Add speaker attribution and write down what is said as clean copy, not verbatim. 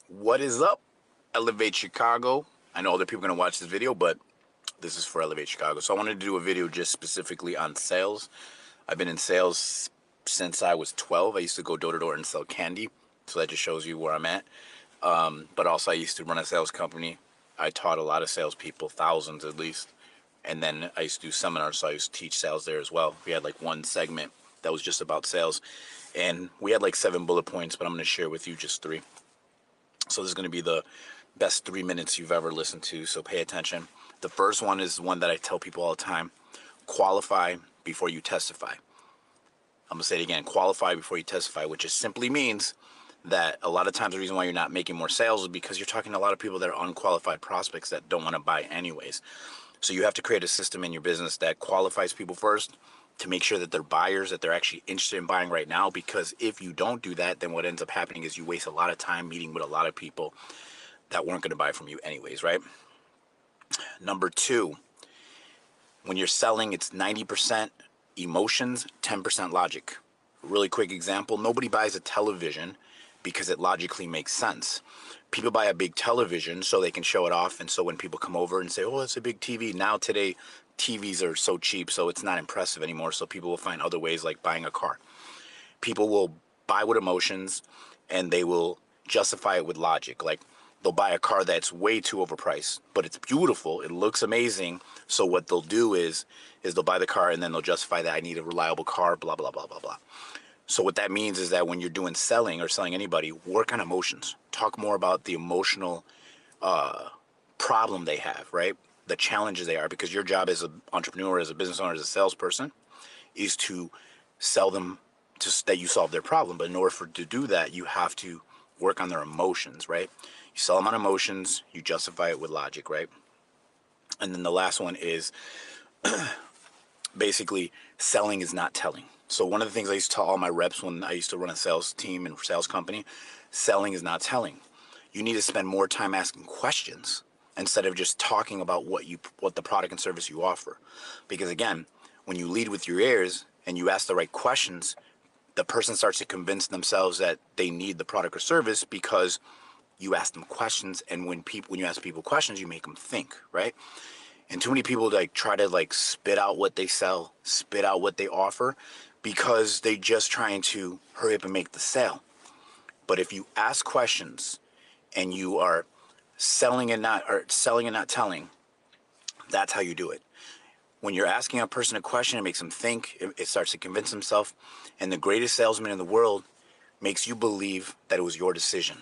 Speaker 1: What is up, Elevate Chicago? I know other people are going to watch this video, but this is for Elevate Chicago. So I wanted to do a video just specifically on sales. I've been in sales since I was 12. I used to go door to door and sell candy. So that just shows you where I'm at. But also I used to run a sales company. I taught a lot of salespeople, thousands at least. And then I used to do seminars, so I used to teach sales there as well. We had like one segment that was just about sales. And we had like 7 bullet points, but I'm going to share with you just 3. So this is going to be the best 3 minutes you've ever listened to, so pay attention. The first one is one that I tell people all the time. Qualify before you testify. I'm going to say it again. Qualify before you testify, which just simply means that a lot of times the reason why you're not making more sales is because you're talking to a lot of people that are unqualified prospects that don't want to buy anyways. So you have to create a system in your business that qualifies people first to make sure that they're buyers, that they're actually interested in buying right now. Because if you don't do that, then what ends up happening is you waste a lot of time meeting with a lot of people that weren't going to buy from you anyways, right? Number 2, when you're selling, it's 90% emotions, 10% logic. Really quick example, nobody buys a television because it logically makes sense. People buy a big television so they can show it off, and so when people come over and say, oh, it's a big TV, now today TVs are so cheap, so it's not impressive anymore, so people will find other ways like buying a car. People will buy with emotions and they will justify it with logic. Like they'll buy a car that's way too overpriced, but it's beautiful, it looks amazing. So what they'll do is they'll buy the car and then they'll justify that I need a reliable car, blah blah blah blah blah. So what that means is that when you're doing selling or selling anybody, work on emotions. Talk more about the emotional problem they have, right? The challenges they are, because your job as an entrepreneur, as a business owner, as a salesperson, is to sell them to that you solve their problem. But in order to do that, you have to work on their emotions, right? You sell them on emotions, you justify it with logic, right? And then the last one is basically selling is not telling. So one of the things I used to tell all my reps when I used to run a sales team and sales company, selling is not telling. You need to spend more time asking questions instead of just talking about what the product and service you offer. Because again, when you lead with your ears and you ask the right questions, the person starts to convince themselves that they need the product or service because you ask them questions. And when you ask people questions, you make them think, right? And too many people like try to like spit out what they sell, spit out what they offer, because they just trying to hurry up and make the sale. But if you ask questions and you are selling and not telling, that's how you do it. When you're asking a person a question, it makes them think, it starts to convince himself. And the greatest salesman in the world makes you believe that it was your decision.